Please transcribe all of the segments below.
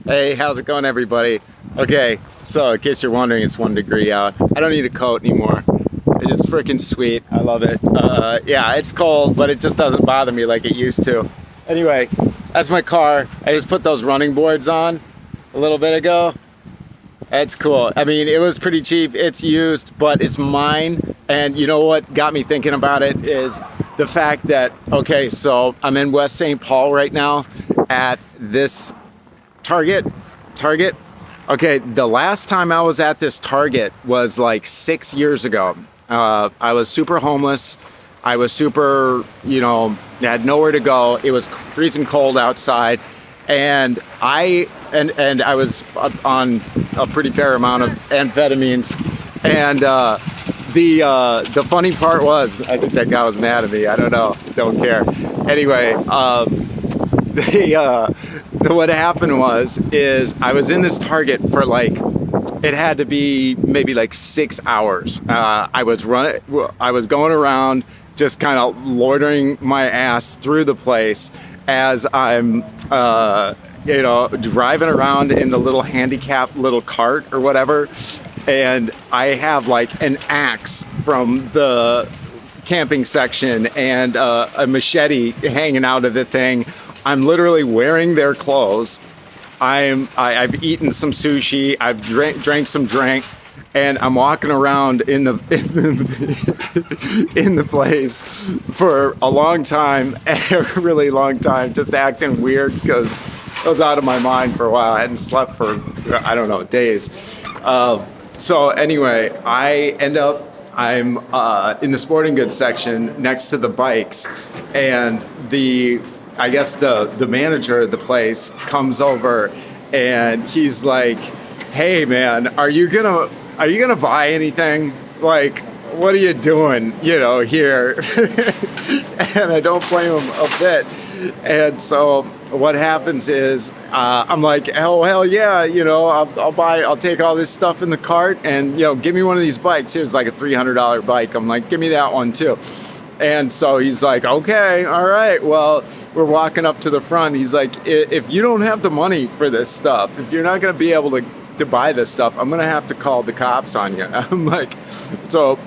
Hey, how's it going, everybody? Okay, so in case you're wondering, it's 1 degree out. I don't need a coat anymore. It's freaking sweet. I love it. Yeah, it's cold, but it just doesn't bother me like it used to. Anyway, that's my car. I just put those running boards on a little bit ago. That's cool. I mean, it was pretty cheap. It's used, but it's mine. And you know what got me thinking about it is the fact that, okay, so I'm in West St. Paul right now at this Target. Okay, the last time I was at this Target was like 6 years ago. I was super homeless. I was super, had nowhere to go. It was freezing cold outside, and I was on a pretty fair amount of amphetamines. And the funny part was, I think that guy was mad at me. I don't know. Don't care. Anyway, what happened is I was in this Target for like, it had to be maybe like 6 hours. I was going around just kind of loitering my ass through the place as I'm driving around in the little handicap little cart or whatever, and I have like an axe from the camping section and a machete hanging out of the thing. I'm literally wearing their clothes. I've eaten some sushi. I've drank some drink, and I'm walking around in the in the place for a long time, a really long time, just acting weird because I was out of my mind for a while. I hadn't slept for, I don't know, days. So anyway, I'm in the sporting goods section next to the bikes, and I guess the manager of the place comes over, and he's like, "Hey man, are you gonna buy anything? Like, what are you doing, here?" And I don't blame him a bit. And so what happens is, I'm like, "Oh hell yeah, I'll take all this stuff in the cart, and give me one of these bikes." It was like a $300 bike. I'm like, "Give me that one too." And so he's like, "Okay, all right, well." We're walking up to the front. He's like, "If you don't have the money for this stuff, if you're not going to be able to buy this stuff, I'm going to have to call the cops on you." I'm like, so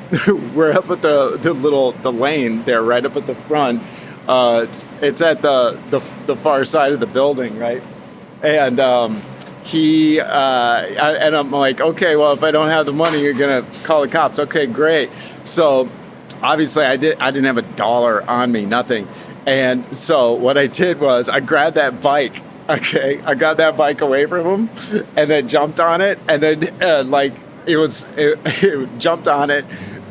we're up at the lane there, right up at the front. It's at the far side of the building, right? And and I'm like, "Okay, well, if I don't have the money, you're going to call the cops." Okay, great. So obviously I didn't have $1 on me, nothing. And so what I did was I grabbed that bike. Okay, I got that bike away from him, and then jumped on it, and then it jumped on it,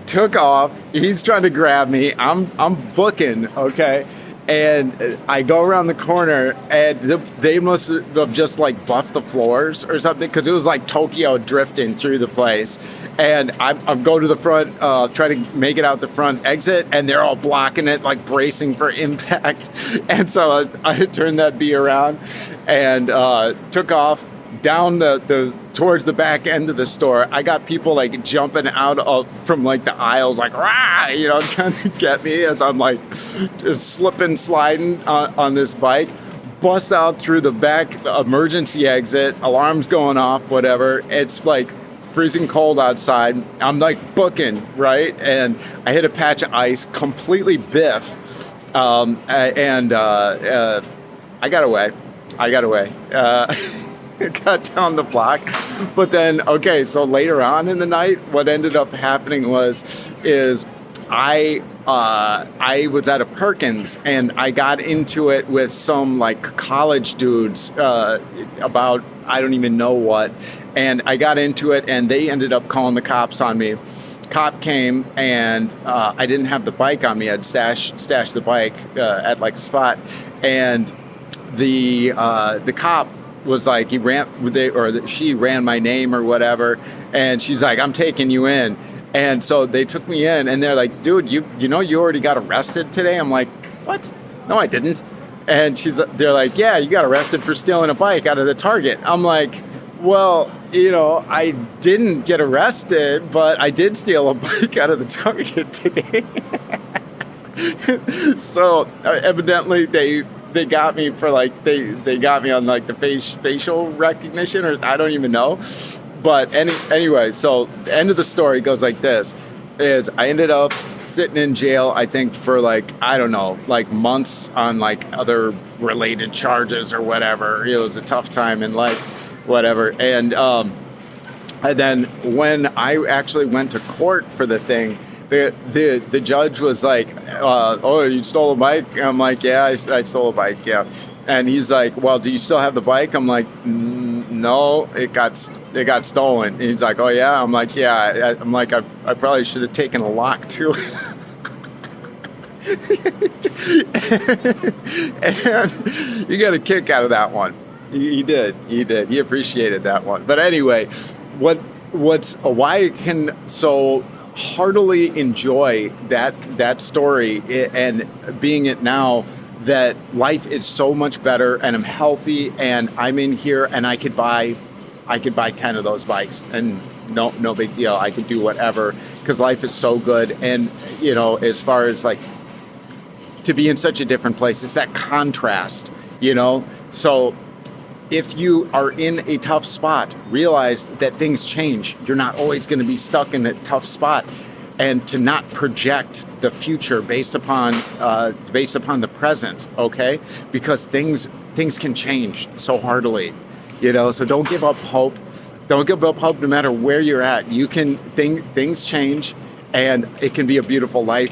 took off. He's trying to grab me. I'm booking. Okay, and I go around the corner, and they must have just like buffed the floors or something, because it was like Tokyo drifting through the place. And I'm going to the front, trying to make it out the front exit, and they're all blocking it, like bracing for impact. And so I turned that bee around and took off down towards the back end of the store. I got people like jumping out from like the aisles, like rah, trying to get me as I'm like just slipping, sliding on this bike. Bust out through the back emergency exit, alarms going off, whatever. It's like freezing cold outside. I'm like booking, right? And I hit a patch of ice, completely biff. I got away. Got down the block. But then, okay, so later on in the night, what ended up happening is I was at a Perkins, and I got into it with some like college dudes about I don't even know what. And I got into it, and they ended up calling the cops on me. Cop came, and I didn't have the bike on me. I'd stashed the bike at like a spot, and the cop was like, she ran my name or whatever, and she's like, "I'm taking you in." And so they took me in, and they're like, "Dude, you already got arrested today?" I'm like, "What? No, I didn't." And they're like, "Yeah, you got arrested for stealing a bike out of the Target." I'm like, "Well, I didn't get arrested, but I did steal a bike out of the Target today." So evidently they they got me for like they got me on like the facial recognition, or I don't even know. But anyway, so the end of the story goes like this: is I ended up sitting in jail, I think for like, I don't know, like months on like other related charges or whatever. It was a tough time in life, whatever. And then when I actually went to court for the thing, the judge was like, oh, you stole a bike? I'm like, yeah, I stole a bike, yeah. And he's like, well, do you still have the bike? I'm like, no, it got stolen. And he's like, oh yeah? I'm like, yeah. I'm like, I probably should have taken a lock too. And you got a kick out of that one. He did. He appreciated that one. But anyway, why I can so heartily enjoy that story and being it now, that life is so much better and I'm healthy and I'm in here and I could buy 10 of those bikes and no big deal. I could do whatever because life is so good. And you know, as far as like to be in such a different place, it's that contrast, you know. So if you are in a tough spot, realize that things change. You're not always going to be stuck in a tough spot. And to not project the future based upon the present, okay? Because things can change so heartily, you know. So don't give up hope. Don't give up hope no matter where you're at. You can things change, and it can be a beautiful life.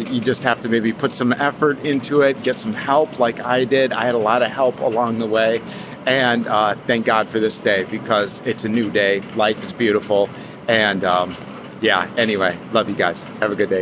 You just have to maybe put some effort into it, get some help like I did. I had a lot of help along the way, and thank God for this day because it's a new day. Life is beautiful, and yeah, anyway, love you guys. Have a good day.